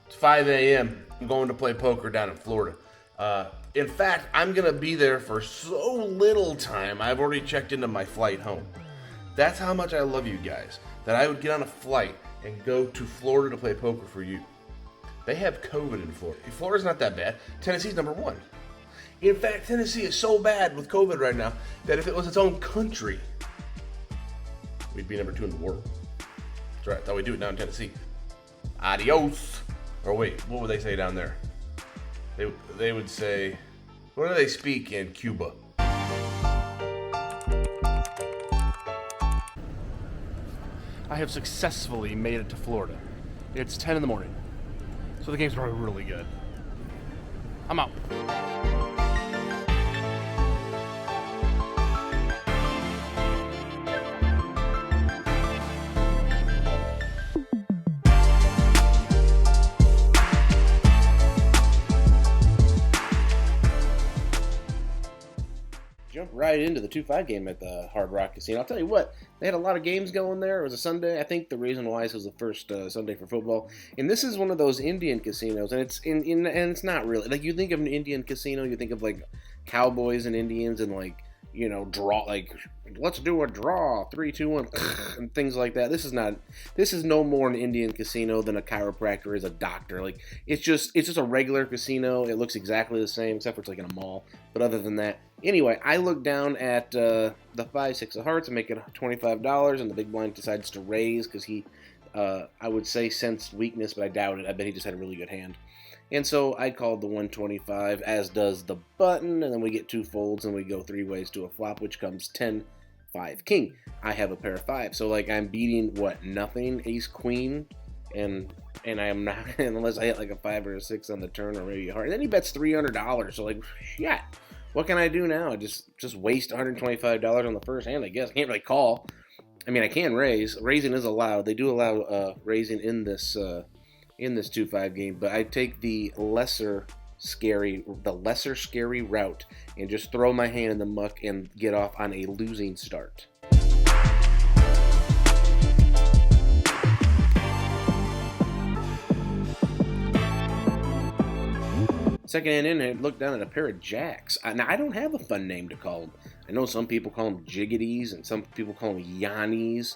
It's 5 a.m. I'm going to play poker down in Florida. In fact, I'm going to be there for so little time, I've already checked into my flight home. That's how much I love you guys, that I would get on a flight and go to Florida to play poker for you. They have COVID in Florida. Florida's not that bad. Tennessee's number one. In fact, Tennessee is so bad with COVID right now that if it was its own country, we'd be number 2 in the world. That's right. That's how we do it down in Tennessee. Adios. Or wait, what would they say down there? They would say, what do they speak in Cuba? I have successfully made it to Florida. It's 10 in the morning, so the game's probably really good. I'm out. Jump right into the 2-5 game at the Hard Rock Casino. I'll tell you what, they had a lot of games going there. It was a Sunday. I think the reason why is it was the first Sunday for football. And this is one of those Indian casinos, and it's not really. Like, you think of an Indian casino, you think of like cowboys and Indians and like, you know, draw, like, let's do a draw, 3, 2, 1, and things like that. This is no more an Indian casino than a chiropractor is a doctor. Like, it's just a regular casino. It looks exactly the same, except for it's like in a mall. But other than that, anyway, I look down at the 5, 6 of hearts and make it $25, and the big blind decides to raise because he, I would say, sensed weakness, but I doubt it. I bet he just had a really good hand. And so I called the 125, as does the button, and then we get 2 folds, and we go 3 ways to a flop, which comes 10, 5, king. I have a pair of 5, so like I'm beating, what, nothing, ace, queen, and I am not, unless I hit like a 5 or a 6 on the turn, or maybe a heart. And then he bets $300, so like, shit. What can I do now? Just waste $125 on the first hand, I guess. I can't really call. I mean, I can raise. Raising is allowed. They do allow raising in this 2-5 game, but I take the lesser scary route and just throw my hand in the muck and get off on a losing start. Second hand in, I looked down at a pair of jacks. Now, I don't have a fun name to call them. I know some people call them jiggities and some people call them yannies,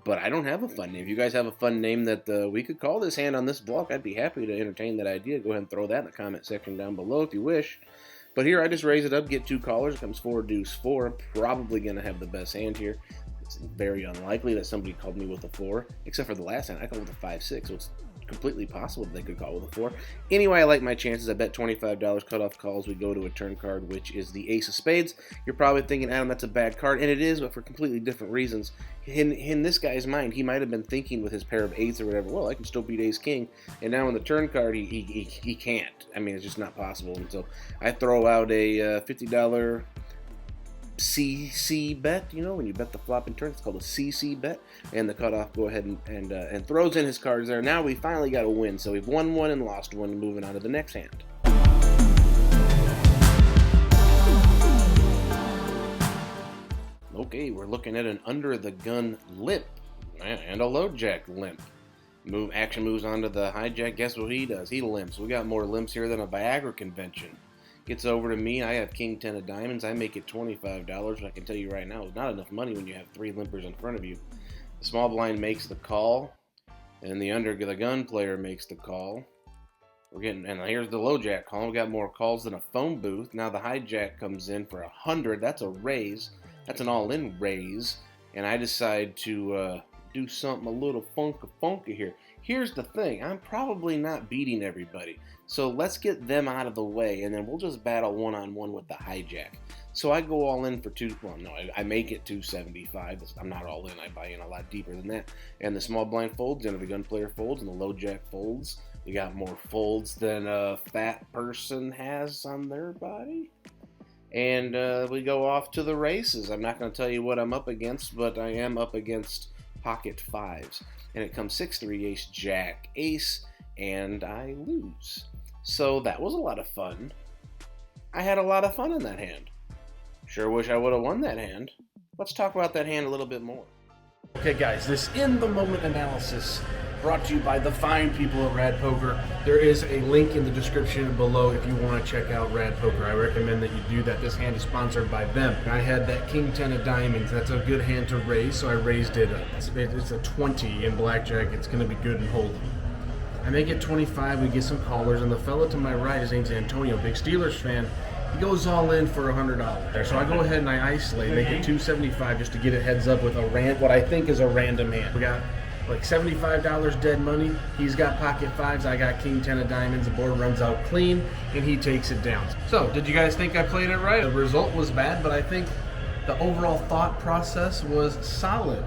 but I don't have a fun name. If you guys have a fun name that we could call this hand on this block, I'd be happy to entertain that idea. Go ahead and throw that in the comment section down below if you wish. But here, I just raise it up, get 2 callers. It comes 4, deuce, 4. I'm probably going to have the best hand here. It's very unlikely that somebody called me with a 4, except for the last hand. I called with a 5, 6, so it's completely possible that they could call with a 4. Anyway, I like my chances. I bet $25 cutoff calls. We go to a turn card, which is the ace of spades. You're probably thinking, Adam, that's a bad card, and it is, but for completely different reasons. In this guy's mind, he might have been thinking with his pair of eights or whatever, well, I can still beat ace king, and now on the turn card, he can't. I mean, it's just not possible. And so I throw out a $50 CC bet, you know, when you bet the flop and turn, it's called a CC bet, and the cutoff go ahead and throws in his cards there. Now we finally got a win, so we've won 1 and lost 1, moving on to the next hand. Okay, we're looking at an under the gun limp and a low jack limp. Action moves on to the hijack. Guess what he does? He limps. We got more limps here than a Viagra convention. Gets over to me. I have king 10 of diamonds. I make it $25. I can tell you right now, it's not enough money when you have 3 limpers in front of you. The small blind makes the call, and the under the gun player makes the call. And here's the low jack call. We got more calls than a phone booth. Now the hijack comes in for 100. That's a raise. That's an all-in raise. And I decide to do something a little funky here. Here's the thing. I'm probably not beating everybody. So let's get them out of the way, and then we'll just battle one-on-one with the hijack. So I go all in for I make it 275. I'm not all in. I buy in a lot deeper than that. And the small blind folds, and the gun player folds, and the low jack folds. We got more folds than a fat person has on their body. And we go off to the races. I'm not going to tell you what I'm up against, but I am up against pocket 5s. And it comes 6-3, ace, jack, ace, and I lose. So that was a lot of fun. I had a lot of fun in that hand. Sure wish I would have won that hand. Let's talk about that hand a little bit more. Okay, guys, this in-the-moment analysis brought to you by the fine people at Rad Poker. There is a link in the description below if you want to check out Rad Poker. I recommend that you do that. This hand is sponsored by them. I had that King 10 of diamonds. That's a good hand to raise, so I raised it. It's a 20 in blackjack. It's going to be good and hold. I make it 25. We get some callers, and the fella to my right, his name's Antonio, big Steelers fan. He goes all in for $100. So I go ahead and I isolate, make it 275 just to get a heads up with what I think is a random hand. We got like $75 dead money. He's got pocket fives. I got King 10 of diamonds. The board runs out clean, and he takes it down. So, did you guys think I played it right? The result was bad, but I think the overall thought process was solid.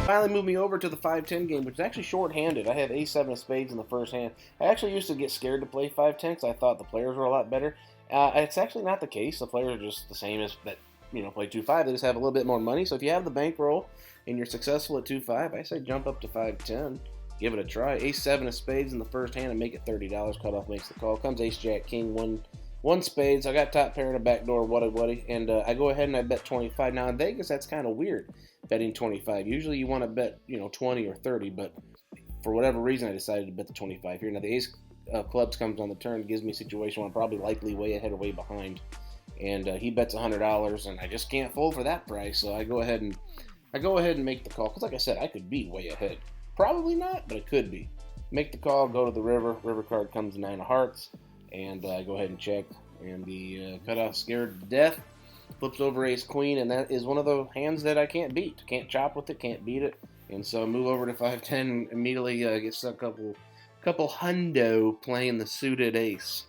Finally moved me over to the 5-10 game, which is actually short-handed. I have A7 of spades in the first hand. I actually used to get scared to play 5-10 because I thought the players were a lot better. It's actually not the case. The players are just the same as that, play 2-5. They just have a little bit more money. So if you have the bankroll and you're successful at 2-5, I say jump up to 5-10. Give it a try. Ace-7 of spades in the first hand and make it $30. Cutoff makes the call. Comes Ace-Jack, King, one spades. I got top pair and a backdoor, what-a-what-a. And I go ahead and I bet 25. Now in Vegas, that's kind of weird, betting 25. Usually you want to bet, 20 or 30, but for whatever reason, I decided to bet the 25 here. Now the Ace clubs comes on the turn, gives me a situation where I'm probably likely way ahead or way behind, and he bets $100, and I just can't fold for that price. So I go ahead and make the call, because like I said, I could be way ahead. Probably not, but it could be. Make the call, go to the river. River card comes 9 of hearts, and I go ahead and check, and the cutoff scared to death. Flips over ace queen, and that is one of the hands that I can't beat. Can't chop with it, can't beat it, and so I move over to 5-10. Immediately get stuck a couple hundo playing the suited ace.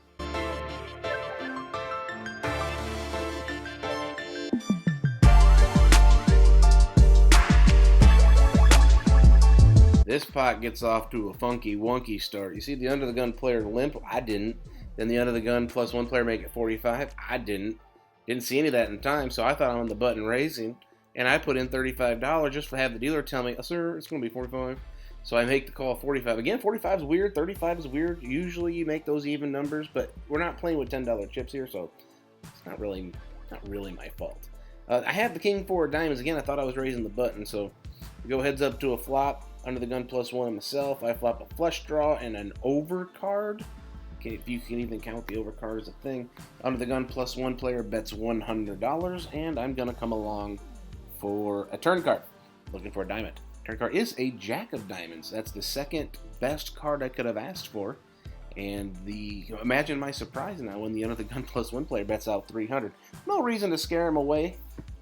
This pot gets off to a funky wonky start. You see the under the gun player limp? I didn't. Then the under the gun plus one player make it 45. I didn't. Didn't see any of that in time, so I thought I on the button raising, and I put in $35 just to have the dealer tell me, sir, it's going to be 45. So I make the call 45. Again, 45 is weird, 35 is weird. Usually you make those even numbers, but we're not playing with $10 chips here, so it's not really my fault. I have the King 4 of diamonds. Again, I thought I was raising the button, so we go heads up to a flop, under the gun plus one of myself. I flop a flush draw and an overcard. Okay, if you can even count the overcard as a thing. Under the gun plus one player bets $100, and I'm going to come along for a turn card. Looking for a diamond. Turn card is a Jack of diamonds. That's the second best card I could have asked for. And imagine my surprise now when the under the gun plus one player bets out 300. No reason to scare him away.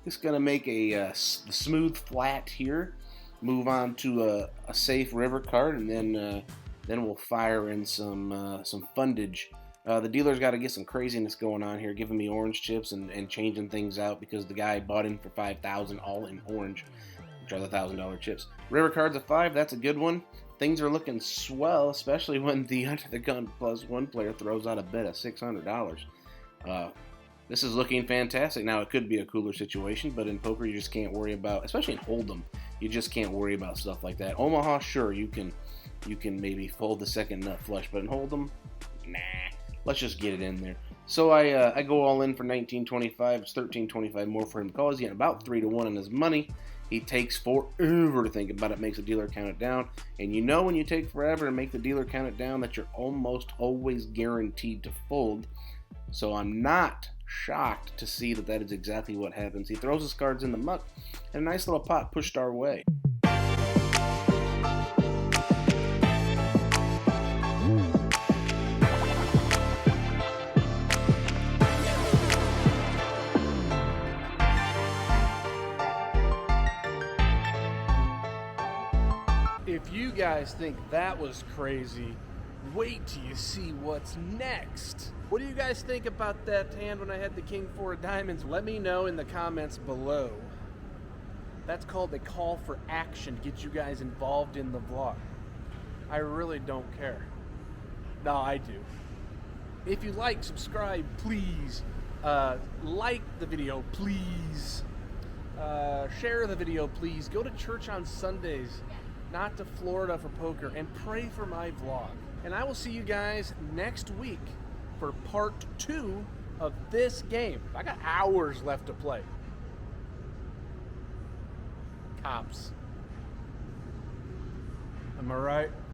Just going to make a smooth flat here. Move on to a safe river card, and then we'll fire in some fundage. The dealer's got to get some craziness going on here, giving me orange chips and changing things out because the guy bought in for $5,000 all in orange, which are the $1,000 chips. River card's a 5. That's a good one. Things are looking swell, especially when the under the gun plus one player throws out a bet of $600. This is looking fantastic. Now, it could be a cooler situation, but in poker, you just can't worry about, especially in Hold'em, you just can't worry about stuff like that. Omaha, sure, you can maybe fold the second nut flush, but in Hold'em, nah. Let's just get it in there. So I go all in for 19.25. It's 13.25 more for him to call. He's getting about 3-1 on his money. He takes forever to think about it, makes the dealer count it down. And you know when you take forever to make the dealer count it down that you're almost always guaranteed to fold. So I'm not shocked to see that is exactly what happens. He throws his cards in the muck, and a nice little pot pushed our way. If you guys think that was crazy, wait till you see what's next. What do you guys think about that hand when I had the King 4 of diamonds? Let me know in the comments below. That's called a call for action to get you guys involved in the vlog. I really don't care. No, I do. If you like, subscribe, please. Like the video, please. Share the video, please. Go to church on Sundays, not to Florida for poker, and pray for my vlog. And I will see you guys next week for part 2 of this game. I got hours left to play. cops. Am I right?